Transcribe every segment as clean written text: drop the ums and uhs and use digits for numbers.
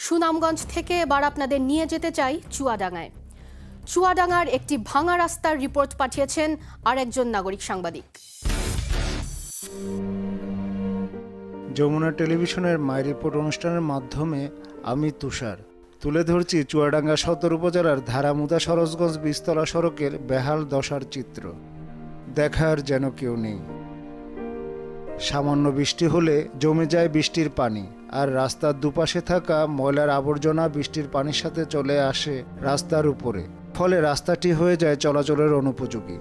সুনামগঞ্জ থেকে এবার আপনাদের নিয়ে যেতে চাই চুয়াডাঙ্গায়। চুয়াডাঙ্গার একটি ভাঙা রাস্তার রিপোর্ট পাঠিয়েছেন আরেকজন নাগরিক সাংবাদিক। যমুনা টেলিভিশনের মাই রিপোর্ট অনুষ্ঠানের মাধ্যমে আমি তুষার তুলে ধরছি চুয়াডাঙ্গা সদর উপজেলার ধারামুদা সরোজগঞ্জ বীজতলা সড়কের বেহাল দশার চিত্র। দেখার যেন কেউ নেই। সামান্য বৃষ্টি হলে জমে যায় বৃষ্টির পানি, আর রাস্তার দুপাশে থাকা ময়লার আবর্জনা বৃষ্টির পানির সাথে চলে আসে রাস্তার উপরে, ফলে রাস্তাটি হয়ে যায় চলাচলের অনুপযোগী।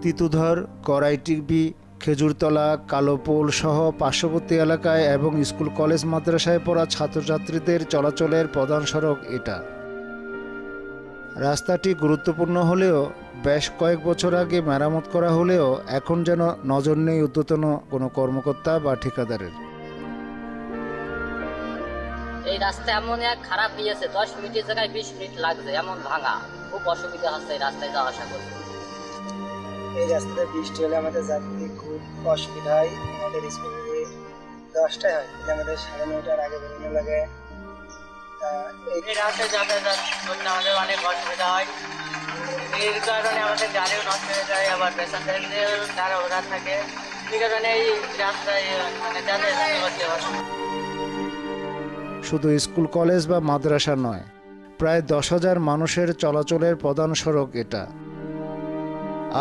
তিতুধর, করাইটিবি, খেজুরতলা, কালোপোল সহ পার্শ্ববর্তী এলাকায় এবং স্কুল কলেজ মাদ্রাসায় পড়া ছাত্রছাত্রীদের চলাচলের প্রধান সড়ক এটা। রাস্তাটি গুরুত্বপূর্ণ হলেও বেশ কয়েক বছর আগে মেরামত করা হলেও এখন যেন নজর নেই ঊর্ধ্বতন কোনো কর্মকর্তা বা ঠিকাদারের। এই রাস্তা এমন এক খারাপ হয়েছে, 10 মিনিটের জায়গায় 20 মিনিট লাগছে, এমন ভাঙা। খুব অসুবিধা হচ্ছে এই রাস্তায় যাওয়া আসা করতে। এই রাস্তাতে বৃষ্টি হলে আমাদের যাত্রী খুব অসুবিধা হয়। আমাদের স্কুলে 10টায় হয়, আমাদের 9:30টার আগে বেরোনো লাগে। এই রাস্তায় যাতায়াত করতে আমাদের অনেক অসুবিধা হয়। এর কারণে আমাদের গাড়িও নষ্ট হয়ে যায়, আবার প্যাসেঞ্জারদের তারা ওরা থাকে। এই কারণে এই রাস্তায় যাতায়াত করতে অসুবিধা। শুধু স্কুল কলেজ বা মাদ্রাসা নয়, প্রায় 10,000 মানুষের চলাচলের প্রধান সড়ক এটা।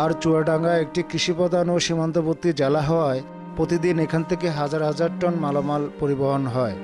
আর চুয়াডাঙ্গা একটি কৃষিপ্রধান ও সীমান্তবর্তী জেলা হওয়ায় প্রতিদিন এখান থেকে হাজার হাজার টন মালামাল পরিবহন হয়।